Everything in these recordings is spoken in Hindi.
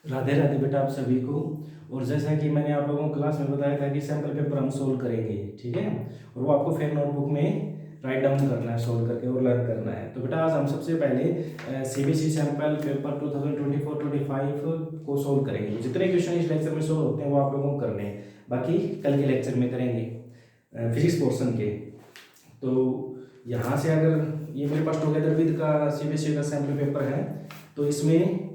राधे राधे बेटा आप सभी को। और जैसा कि मैंने आप लोगों को क्लास में बताया था कि सैम्पल पेपर हम सोल्व करेंगे, ठीक है। और वो आपको फिर नोटबुक में राइट डाउन करना है, सोल्व करके और लर्न करना है। तो बेटा आज हम सबसे पहले सीबीएसई सैम्पल पेपर 2024-25 को सोल्व करेंगे। तो जितने क्वेश्चन इस लेक्चर में सोल्व होते हैं वो आप लोगों को करने हैं, बाकी कल के लेक्चर में करेंगे फिजिक्स पोर्शन के। तो यहाँ से अगर ये मेरे पास टुगेदर विद का सीबीएसई का सैम्पल पेपर है, तो इसमें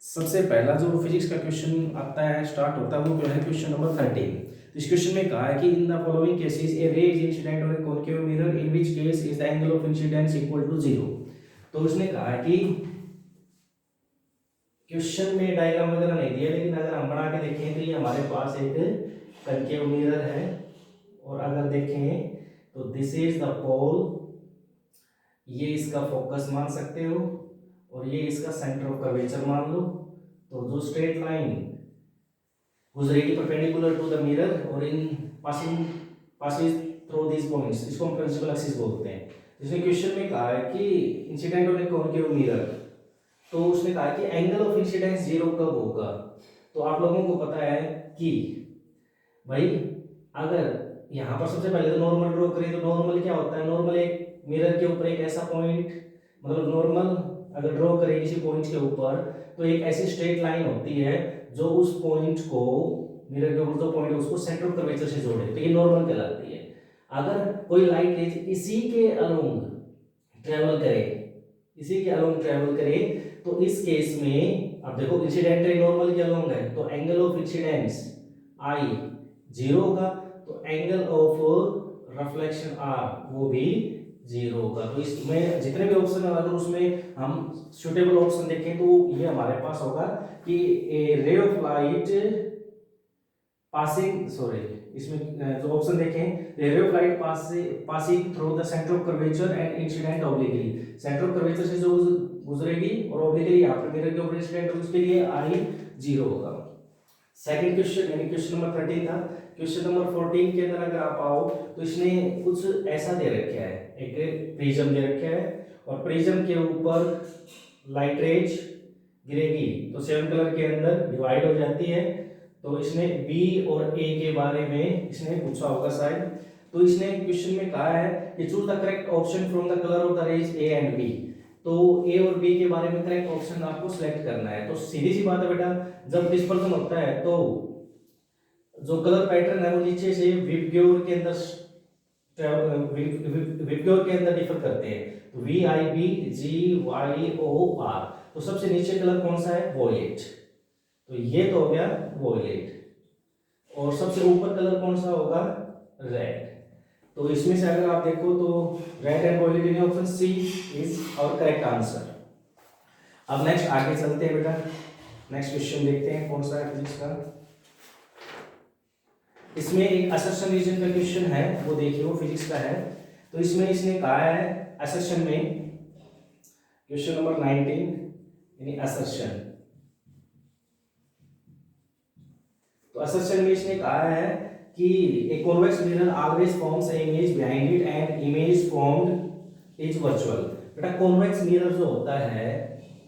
सबसे पहला जो फिजिक्स का क्वेश्चन आता है, स्टार्ट होता है, वो जो है क्वेश्चन नंबर 13। तो इस क्वेश्चन में कहा है कि in the following cases a ray is incident on a concave mirror in which case is the angle of incidence equal to 0। तो उसने कहा है कि क्वेश्चन में डायग्राम वगैरह नहीं दिया, लेकिन अगर हम बना के देखें तो ये हमारे पास एक कॉनकेव मिरर है, और अगर देखें तो दिस इज द पोल, ये इसका फोकस मान सकते हो, और ये इसका सेंटर ऑफ कर्वेचर मान लो। तो जो स्ट्रेट लाइन गुजरेगी परपेंडिकुलर टू द मिरर और इन पासिंग थ्रू दिस पॉइंट्स, इसको हम प्रिंसिपल एक्सिस बोलते हैं। इसने क्वेश्चन में कहा है कि incident on a concave mirror, तो उसने कहा कि एंगल ऑफ इंसिडेंस 0 कब होगा। तो आप लोगों को पता है कि भाई अगर यहाँ पर सबसे पहले तो नॉर्मल ड्रॉ करें, तो नॉर्मल क्या होता है, नॉर्मल एक मिरर के ऊपर एक ऐसा पॉइंट, मतलब नॉर्मल अगर ड्रॉ करें किसी पॉइंट के ऊपर, तो एक ऐसी स्ट्रेट लाइन होती है जो उस पॉइंट को, मिरर के ऊपर जो पॉइंट है उसको सेंटर ऑफ कर्वेचर से जोड़े, तो ये नॉर्मल कहलाती है। अगर कोई लाइट रेज इसी के अलोंग ट्रेवल करे, इसी के अलोंग ट्रेवल करे, तो इस केस में अब देखो इंसिडेंट रे नॉर्मल के अलोंग है, तो एंगल ऑफ इंसिडेंस आई 0 होगा, तो एंगल ऑफ रिफ्लेक्शन आर वो भी 0 होगा। तो इसमें जितने भी ऑप्शन है, अगर उसमें हम सुटेबल ऑप्शन देखें तो ये हमारे पास होगा कि ए ray of light passing, sorry, इसमें जो ऑप्शन देखें, ray of light passing through the centre of curvature and incident obliquely, centre of curvature से जो गुजरेगी और ऑब्लिकली यहाँ पर मिरर के ऊपर इंसिडेंट, उसके लिए आई 0 होगा। सेकंड क्वेश्चन यानी क्वेश्चन नंबर 13 था। क्वेश्चन नंबर 14 के अंदर अगर आप आओ तो इसने कुछ ऐसा दे रखा है, एक प्रिज्म दे रखा है, और प्रिज्म के ऊपर लाइट रेज गिरेगी तो 7 कलर के अंदर डिवाइड हो जाती है। तो इसने बी और ए के बारे में इसने पूछा होगा शायद। तो इसने क्वेश्चन में कहा है कि choose the correct option from the colour of the rays A and B. तो ए और बी के बारे में करेक्ट ऑप्शन आपको सिलेक्ट करना है। तो सीधी सी बात है बेटा, जब डिस्पर्सन होता है तो जो कलर पैटर्न है वो नीचे से विबग्योर के अंदर विबग्योर के अंदर डिफर करते हैं, तो V I B G Y O R. तो सबसे नीचे कलर कौन सा है, वॉयलेट, तो ये तो हो गया वॉयलेट। और सबसे ऊपर कलर कौन सा होगा, रेड। तो इसमें से अगर आप देखो तो red and violet in option C is our correct answer. अब नेक्स्ट आगे चलते हैं बेटा, नेक्स्ट क्वेश्चन देखते हैं कौन सा है फिजिक्स का। इसमें एक असर्शन रीजन का क्वेश्चन है, वो देखिए, वो फिजिक्स का है। तो इसमें इसने कहा है असर्शन में, क्वेश्चन नंबर 19 यानी असर्शन। तो असर्शन में इसने कहा है कि a convex mirror always forms a image behind it and image formed is virtual. बेटा कॉन्वेक्स मिरर जो होता है,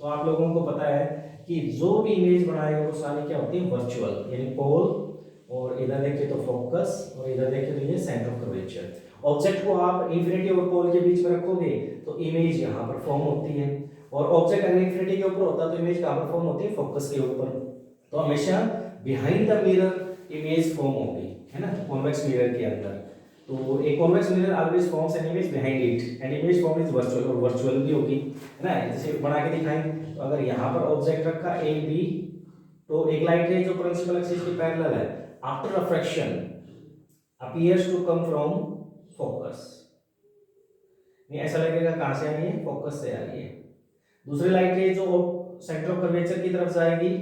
तो आप लोगों को पता है कि जो भी इमेज बनाएगा वो सारी क्या होती है, वर्चुअल, यानी पोल, और इधर देखिए तो फोकस, और इधर देखिए तो ये सेंटर ऑफ कर्वेचर। ऑब्जेक्ट को आप इंफिनिटी और पोल के बीच में रखोगे तो इमेज यहाँ पर फॉर्म होती है, और ऑब्जेक्ट अगर इंफिनिटी के ऊपर होता है तो इमेज कहाँ पर फॉर्म होती है, फोकस के ऊपर। तो हमेशा behind the mirror image form होगी, है ना, कॉन्वेक्स मिरर के अंदर। तो एक convex mirror always forms an image behind it and image form is virtual, और वर्चुअल भी होगी, है ना। जैसे बना के दिखाएं, तो अगर यहाँ पर ऑब्जेक्ट रखा ए बी, तो एक लाइट रे जो प्रिंसिपल एक्सिस के पैरेलल है, after refraction appears to come from focus, नहीं ऐसा लगेगा कहां से आ रही है, फोकस से आ रही है। दूसरी लाइट रे जो सेंटर ऑफ कर्वेचर की तरफ जाएगी,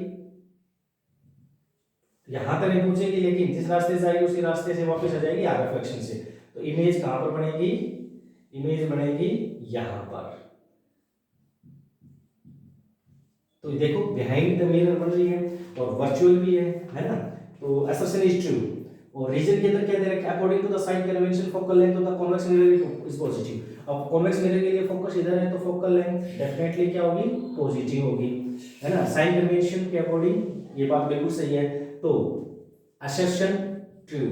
यहां तक नहीं पहुंचेगी, लेकिन जिस रास्ते से आएगी उसी रास्ते से वापस आ जाएगी आ रिफ्लेक्शन से। तो इमेज कहां पर बनेगी, इमेज बनेगी यहां पर। तो देखो बिहाइंड द मिरर बन रही है और वर्चुअल भी है ना। तो असर्शन इज ट्रू। और रीजन के अंदर क्या दे रखा है, according to the sign convention focal length of the convex mirror is positive. अब कॉन्वेक्स मिरर के लिए फोकस इधर है तो फोकल लेंथ डेफिनेटली क्या होगी, पॉजिटिव होगी, है ना। साइन कन्वेंशन के अकॉर्डिंग ये बात बिल्कुल सही है। तो असर्शन ट्रू,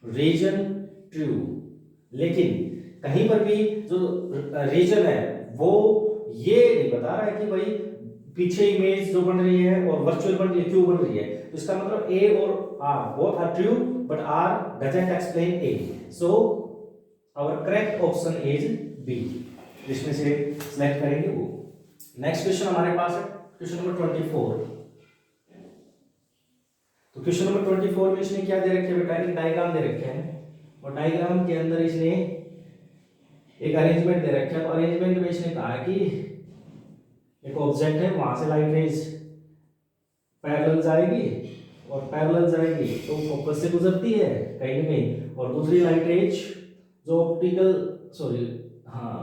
रीजन ट्रू, लेकिन कहीं पर भी जो रीजन है वो ये नहीं बता रहा है कि भाई पीछे इमेज जो बन रही है और वर्चुअल बन रही है क्यों बन रही है, तो इसका मतलब ए और R both are true but R doesn't explain A, so our correct option is B, जिसमें से सिलेक्ट करेंगे वो। नेक्स्ट क्वेश्चन हमारे पास है क्वेश्चन नंबर 24। तो क्वेश्चन नंबर 24 में इसने क्या दे रखे है बेटा, एक डायग्राम दे रखे हैं और डायग्राम के अंदर इसने एक अरेंजमेंट दे रखा है। तो अरेंजमेंट में इसने कहा कि एक ऑब्जेक्ट है, वहां से लाइट रेज पैरेलल जाएगी और पैरेलल जाएगी तो फोकस से गुजरती है कहीं ना कहीं, और दूसरी लाइट रेज जो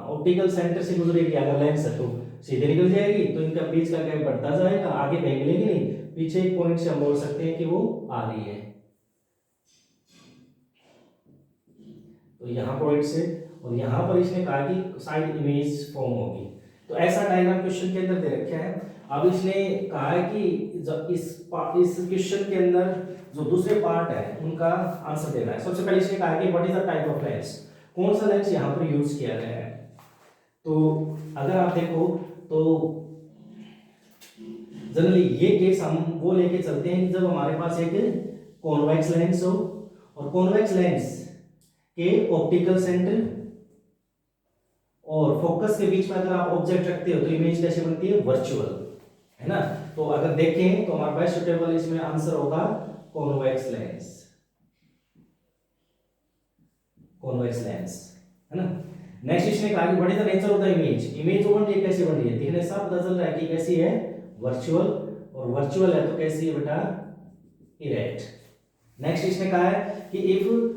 ऑप्टिकल सेंटर से गुजरेगी अगर लेंस है तो सीधे निकल जाएगी, तो इनका बीच का गैप बढ़ता जाएगा, आगे कहीं मिलेगी नहीं, पीछे एक पॉइंट से हम बोल सकते हैं कि वो आ रही है, तो यहाँ पॉइंट से, और यहाँ पर इसने कहा कि साइड इमेज फॉर्म होगी। तो ऐसा डायग्राम क्वेश्चन के अंदर दे रखा है। अब इसने कहा है कि जब इस क्वेश्चन के अंदर जो दूसरे पार्ट है उनका आंसर देना है। सबसे पहले इसने कहा है कि what is the type of lens, कौन सा लेंस यहाँ पर यूज किया गया है। तो अगर आप देखो तो जनरली ये केस हम वो लेके चलते हैं कि जब हमारे पास एक कॉन्वेक्स लेंस हो और कॉन्वेक्स लेंस के ऑप्टिकल सेंटर और फोकस के बीच में अगर आप ऑब्जेक्ट रखते हो तो इमेज कैसे बनती है, वर्चुअल, है ना। तो अगर देखें तो हमारा बेस्ट सुटेबल इसमें आंसर होगा कॉन्वेक्स लेंस, कॉन्वेक्स लेंस, है ना। नेक्स्ट इसने कहा कि what is the nature of the image, image जो बन रही है कैसी बन रही है, देखने से पता चल रहा है कि कैसी है, वर्चुअल, और वर्चुअल है तो कैसी है बेटा, इरेक्ट। नेक्स्ट इसने कहा है कि if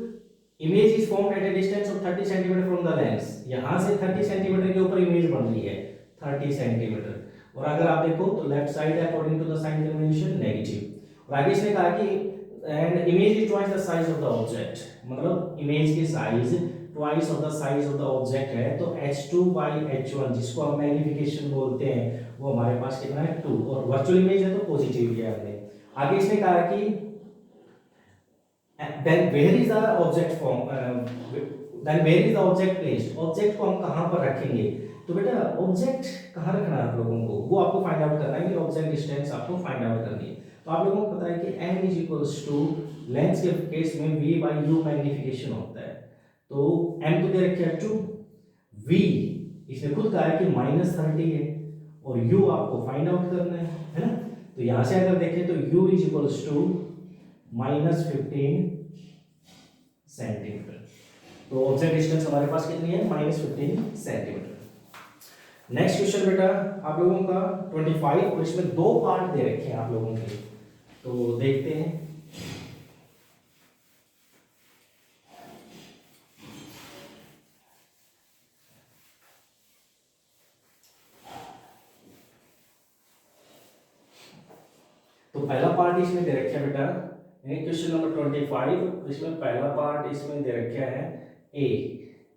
image is formed at a distance of 30 centimetre from the lens, यहां से 30 सेंटीमीटर के ऊपर इमेज बन रही है 30 सेंटीमीटर, और अगर आप देखो तो लेफ्ट साइड है according to the sign convention negative. और आगे इसने कहा कि and image is twice the size of the object, मतलब इमेज की size twice of the size of the object है, तो h2 by h1 जिसको हम मैग्नीफिकेशन बोलते हैं वो हमारे पास कितना है 2, और वर्चुअल इमेज है तो पॉजिटिव लिया हमने। आगे इसने कहा कि then where is the object form then where is the object placed, object को हम कहां पर रखेंगे। तो बेटा ऑब्जेक्ट कहां रखना है आप लोगों को वो आपको फाइंड आउट करना है कि ऑब्जेक्ट डिस्टेंस आपको फाइंड आउट करनी है। तो आप लोगों को पता है कि m is equals to lens के केस में v by u मैग्नीफिकेशन होता है, तो m तो दे रखा है 2, v इसने खुद कहा है कि -30 है और u आपको फाइंड आउट करना है ना। तो यहां से अगर देखें तो u is equals to -15 centimeter, तो ऑब्जेक्ट डिस्टेंस हमारे पास कितनी है, -15 सेंटीमीटर। नेक्स्ट क्वेश्चन बेटा आप लोगों का 25, और इसमें दो पार्ट दे रखे हैं आप लोगों के, तो देखते हैं। तो पहला पार्ट इसमें दे रखा है बेटा क्वेश्चन नंबर 25, इसमें पहला पार्ट इसमें दे रखा है ए,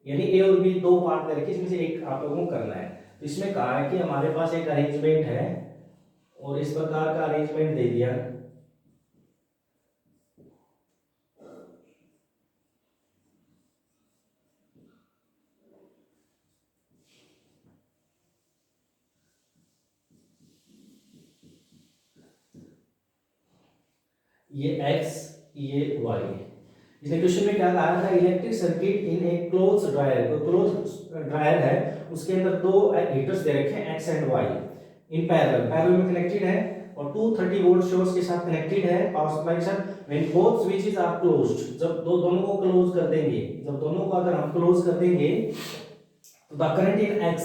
यानी ए और बी दो पार्ट दे रखे, इसमें से एक आप लोगों को करना है। तो इसमें कहा है कि हमारे पास एक अरेंजमेंट है और इस प्रकार का अरेंजमेंट दे दिया, ये x ये y। इसने क्वेश्चन में क्या कहा था, electric circuit in A close dryer, तो क्लोज ड्रायर है उसके अंदर दो हीटर्स दे रखे हैं x and y in parallel में कनेक्टेड है और 230 वोल्ट सोर्स के साथ कनेक्टेड है पावर सप्लाई के साथ। When both switches are closed, जब दोनों को क्लोज कर देंगे, जब दोनों को अगर हम क्लोज कर देंगे तो द करंट इन x,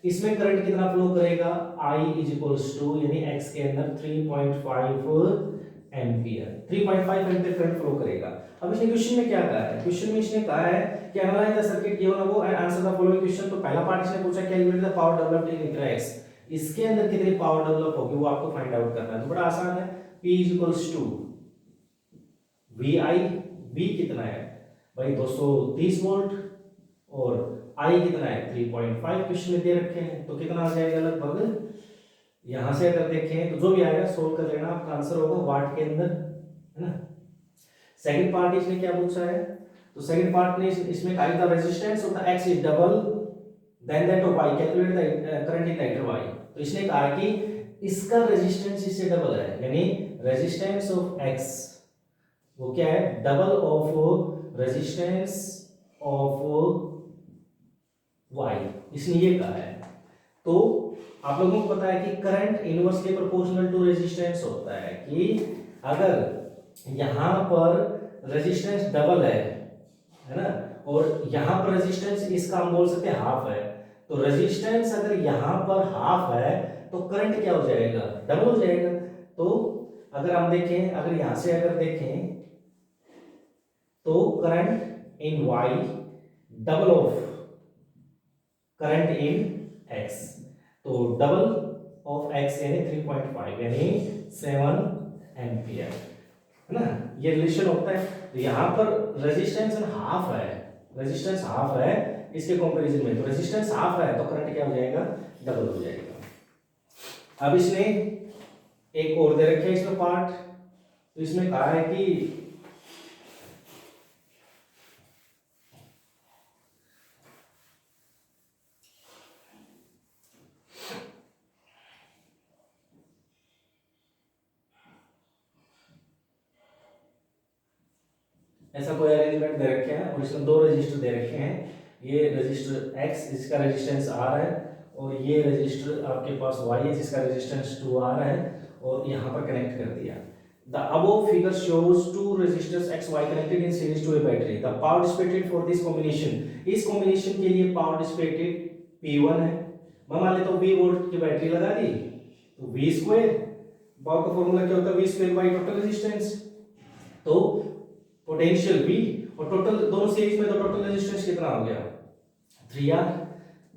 इसमें करंट कितना फ्लो करेगा, I इज इक्वल्स टू यानी x के अंदर 3.5 एम्पियर, 3.5 एम्पियर करंट फ्लो करेगा। अब इसने क्वेश्चन में क्या कहा है, क्वेश्चन में इसने कहा है कि analyse the circuit given above and answer the following question. तो पहला पार्ट इसने पूछा calculate the power developed in meter x, इसके अंदर कितनी पावर डेवलप होगी वो आपको फाइंड आउट करना है। तो बड़ा आसान है, P is equals to VI, V कितना है भाई 230 वोल्ट और आई कितना है 3.5 क्वेश्चन में दे रखे हैं, तो कितना आ जाएगा लगभग, यहां से अगर देखें तो जो भी आएगा सोल्व कर लेना, आपका आंसर होगा वाट के अंदर, है ना। सेकंड पार्ट इसने क्या पूछा है, तो सेकंड पार्ट ने इसमें कहा था resistance of the X is double than that of Y, calculate the current in vector Y. तो इसने कहा कि इसका रेजिस्टेंस इससे डबल है, यानी रेजिस्टेंस ऑफ एक्स वो क्या है, double of resistance of Y, इसने ये कहा है। तो आप लोगों को पता है कि current inversely proportional to resistance होता है, कि अगर यहां पर रेजिस्टेंस डबल है ना, और यहां पर रेजिस्टेंस इसका हम बोल सकते हैं हाफ है, तो रेजिस्टेंस अगर यहां पर हाफ है तो करंट क्या हो जाएगा, डबल हो जाएगा। तो अगर हम देखें, अगर यहां से अगर देखें तो current in Y double of current in X, तो डबल ऑफ एक्स यानी 3.5 यानी 7 एम्पियर, है ना, ये रिलेशन होता है। तो यहाँ पर रेजिस्टेंस हाफ है, रेजिस्टेंस हाफ है इसके कंपैरिजन में, तो रेजिस्टेंस हाफ है तो करंट क्या हो जाएगा, डबल हो जाएगा। अब इसने एक और दे रखा है इसमें पार्ट, तो इसमें कहा है कि ऐसा कोई अरेंजमेंट दे रखे हैं और इसमें दो रजिस्टर दे रखे हैं, ये रजिस्टर x जिसका रेजिस्टेंस R है, और ये रजिस्टर आपके पास y है जिसका रेजिस्टेंस 2R है, और यहाँ पर कनेक्ट कर दिया। The above figure shows two resistors XY connected in series to a battery. The power dissipated for this combination. इस कॉम्बिनेशन के लिए पावर डिसिपेटेड P1 है। मैं मान लेता हूँ 20 वोल्ट की बैटरी लगा दी, तो V स्क्वायर, पावर का फॉर्मूला क्या होता है, V square by total resistance, तो पोटेंशियल V और टोटल दोनों सीरीज में, तो टोटल रेजिस्टेंस कितना हो गया 3R।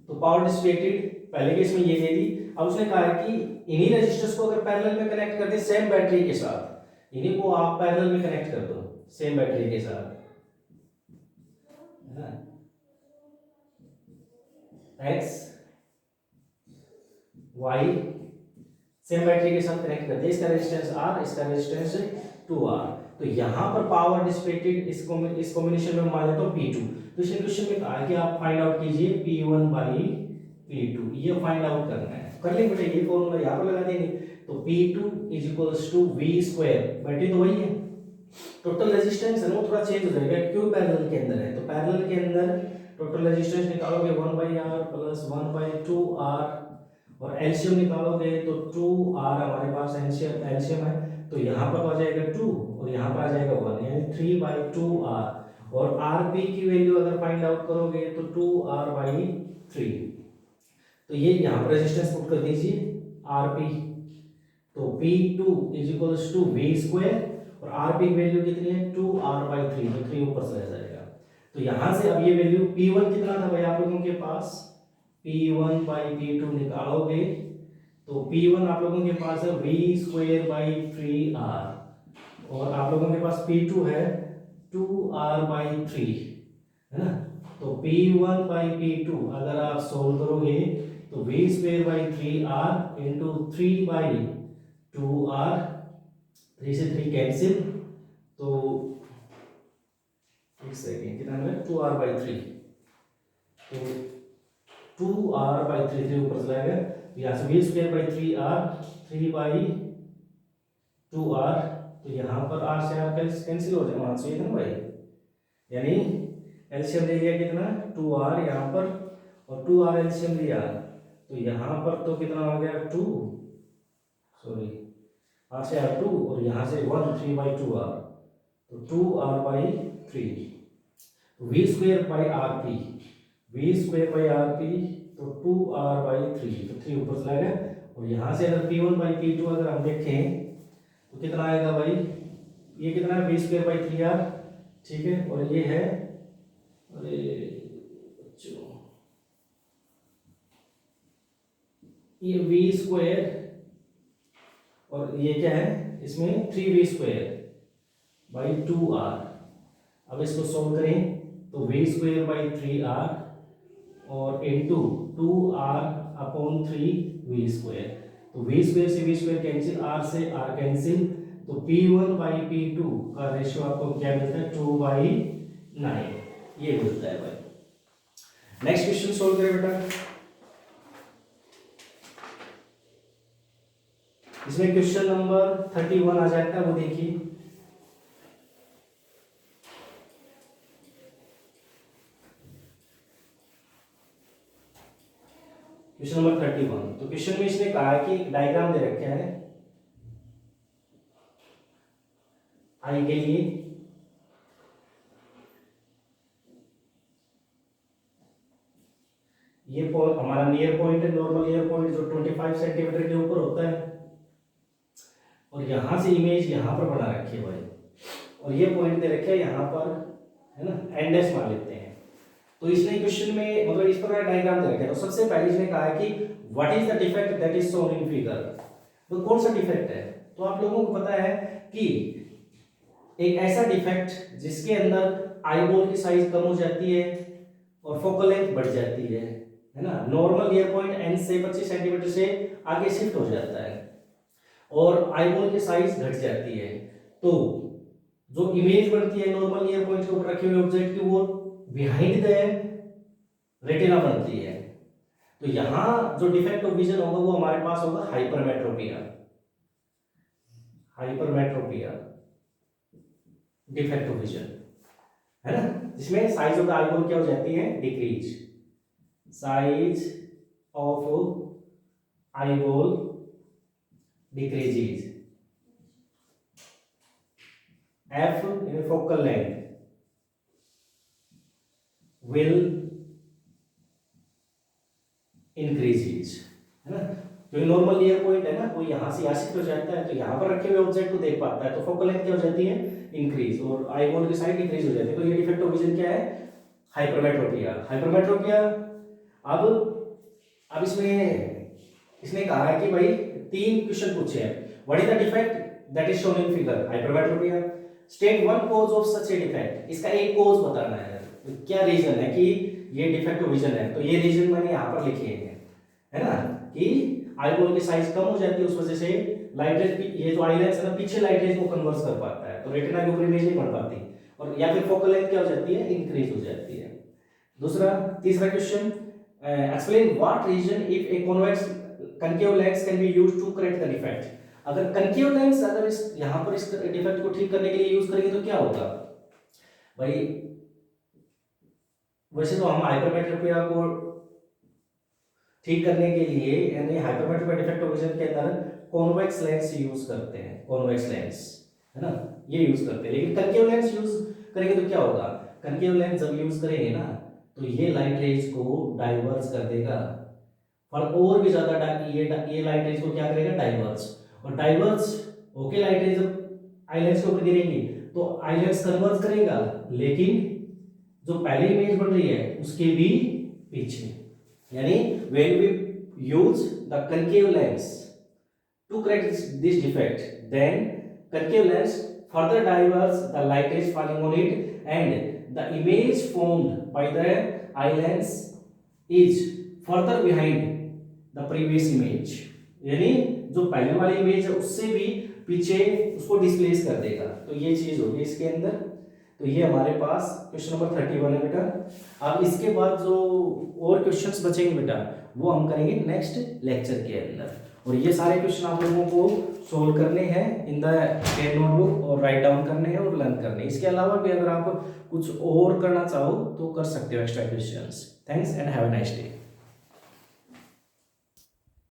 तो पावर डिसिपेटेड पहले केस में ये दे दी। अब उसने कहा है कि इन्हीं रेजिस्टर्स को अगर पैरेलल में कनेक्ट कर दे सेम बैटरी के साथ, इन्हीं को आप पैरेलल में कनेक्ट कर दो सेम बैटरी के साथ, है ना, एक्स वाई सेम बैटरी के साथ कनेक्ट कर दे, इसका रेजिस्टेंस R, इसका रेजिस्टेंस 2R। तो यहां पर पावर डिसिपेटेड इस कॉम्बिनेशन में मान लेता हूं P2। तो इस क्वेश्चन में कहा कि आप फाइंड आउट कीजिए P1 बाई P2, ये फाइंड आउट करना है, कर लेंगे बेटा, ये फॉर्मूला यहां पर लगा देंगे। तो P2 is equals to V square, battery तो वही है, टोटल रेजिस्टेंस है ना वो थोड़ा चेंज हो जाएगा क्यों पैरेलल के अंदर है, तो पैरेलल के अंदर टोटल रेजिस्टेंस निकालोगे 1/R प्लस 1/2R, और एलसीएम निकालोगे तो 2R हमारे पास एलसीएम है, तो यहाँ पर आ जाएगा 2 और यहाँ पर आ जाएगा 1, यानी 3/2R, और RP की वैल्यू अगर फाइंड आउट करोगे तो 2R/3, तो ये यहाँ पर रेजिस्टेंस पुट कर दीजिए RP, तो P2 is equals to V square, और RP की वैल्यू कितनी है 2R/3, तो 3 ऊपर से रह जाएगा। तो यहाँ से अब ये वैल्यू P1 कितना था भाई आप लोगों के पास, P1 बाई P2 निकालोगे तो P1 आप लोगों के पास है V स्क्वायर बाई 3R, और आप लोगों के पास P2 है 2R/3, है ना। तो P1 बाई P2 अगर आप सोल्व करोगे तो V square by 3R into 3/2R, 3 से 3 कैंसिल, तो एक सेकेंड कितना है 2R/3, तो 2R/3 3 ऊपर चला गया, यहाँ से V square by 3R 3/2R, तो यहाँ पर R से R कैंसिल हो जाएगा, आंसर ये है ना भाई, यानी एलसीएम ले लिया कितना 2R यहाँ पर, और 2R एलसीएम लिया, तो यहाँ पर तो कितना हो गया 2, सॉरी R से R 2, और यहाँ से 1 3/2R, तो 2R/3, V square by RP, V square by RP, तो 2R/3, तो 3 ऊपर चला गया, और यहाँ से अगर P1 बाई P2 अगर हम देखें तो कितना आएगा भाई, ये कितना है V स्क्वायर बाई 3R, ठीक है, और ये है, अरे बच्चों ये V स्क्वायर, और ये क्या है इसमें 3V स्क्वायर बाई 2R। अब इसको सॉल्व करें तो V स्क्वायर बाई 3R और इंटू 2r/3 v²। तो v² से v² कैंसिल, r से r कैंसिल, तो p1/p2 का रेशियो आपको क्या मिलता है 2/9, ये मिलता है भाई। नेक्स्ट क्वेश्चन सोल्व करें बेटा। इसमें क्वेश्चन नंबर 31 आ जाता है, वो देखिए। क्वेश्चन नंबर 31, तो क्वेश्चन में इसने कहा है कि एक डायग्राम दे रखा है आई के लिए, ये हमारा नियर पॉइंट है, नॉर्मल नियर पॉइंट जो 25 सेंटीमीटर के ऊपर होता है, और यहां से इमेज यहां पर बना रखी है भाई, और ये पॉइंट दे रखे है यहां पर, है ना, एंड डैश मान लेते हैं। तो इसने क्वेश्चन में मतलब इस प्रकार डायग्राम दे रखा है। तो सबसे पहले इसने कहा है कि what is the defect that is shown in figure. तो कौन सा डिफेक्ट है, तो आप लोगों को पता है कि एक ऐसा डिफेक्ट जिसके अंदर आईबॉल की साइज कम हो जाती है और फोकल लेंथ बढ़ जाती है ना। नॉर्मल ईयर पॉइंट एंड से 25 सेंटीमीटर से आगे शिफ्ट हो जाता है और आईबॉल की साइज घट जाती है। तो जो इमेज बनती है नॉर्मल ईयर पॉइंट के ऊपर रखे हुए ऑब्जेक्ट की, वो बिहाइंड द रेटिना बनती है। तो यहां जो डिफेक्ट ऑफ विजन होगा वो हमारे पास होगा hypermetropia. Hypermetropia defect of vision, है ना, जिसमें साइज ऑफ द आईबॉल क्या हो जाती है, decrease. Size of eyeball decreases. F in focal length will increases, है ना। जो नॉर्मल ईयर पॉइंट है ना, वो यहाँ से शिफ्ट हो जाता है, तो यहाँ पर रखे हुए ऑब्जेक्ट को देख पाता है, तो फोकल लेंथ क्या हो जाती है, इंक्रीज, और आईबॉल की साइड डिक्रीज हो जाती है। तो ये डिफेक्ट ऑफ विजन क्या है, हाइपरमेट्रोपिया। हाइपरमेट्रोपिया अब इसमें इसने कहा है कि भाई 3 क्वेश्चन पूछे हैं। What is the defect that is shown in figure, hypermetropia. State one cause of such A defect, इसका एक कॉज बताना है, तो क्या रीजन है कि ये डिफेक्ट ऑफ विजन है। तो ये रीजन मैंने यहाँ पर लिखे हैं, है ना, कि आईबॉल की साइज कम हो जाती है, उस वजह से लाइट रेज, ये जो आई लेंस है ना, पीछे लाइट रेज को कन्वर्ट कर पाता है, तो रेटिना के ऊपर इमेज नहीं बन पाती, और या फिर फोकल लेंथ क्या हो जाती है, इंक्रीज हो जाती है। तीसरा question, explain what reason if a convex concave lens can be used to correct the defect. अगर कनकेव लेंस अगर इस यहां पर इस डिफेक्ट को ठीक करने के लिए यूज करेंगे तो क्या होगा भाई। वैसे तो हम हाइपरमेट्रोपिया को ठीक करने के लिए, यानी हाइपरमेट्रोपिया डिफेक्ट ऑफ विजन के अंदर कॉन्वेक्स लेंस यूज करते हैं, कॉन्वेक्स लेंस, है ना, ये यूज करते हैं। लेकिन कनकेव लेंस यूज करेंगे तो क्या होगा, कनकेव लेंस जब यूज करेंगे ना, तो ये लाइट रेज को डाइवर्स कर देगा, और भी ज्यादा ये लाइट रेज को क्या करेगा, डाइवर्स, और diverse okay light rays eye lens के ऊपर गिरेंगी तो आई लेंस कन्वर्ज करेगा, लेकिन जो पहले इमेज बन रही है उसके भी पीछे, यानी when we use the concave lens to correct this defect, then concave lens further diverts the light rays falling on it, and the image formed by the eye lens is further behind the previous image, यानी जो पहले वाली इमेज है उससे भी पीछे उसको डिस्प्लेस कर देगा। तो ये चीज होगी इसके अंदर। तो ये हमारे पास क्वेश्चन नंबर 31 है बेटा। अब इसके बाद जो और क्वेश्चंस बचेंगे बेटा वो हम करेंगे नेक्स्ट लेक्चर के अंदर, और ये सारे क्वेश्चन आप लोगों को सोल्व करने हैं इन द पेन नोटबुक, और राइट डाउन करने हैं और लर्न करने हैं। इसके अलावा भी अगर आप कुछ और करना चाहो तो कर सकते हो extra questions. Thanks and have a nice day.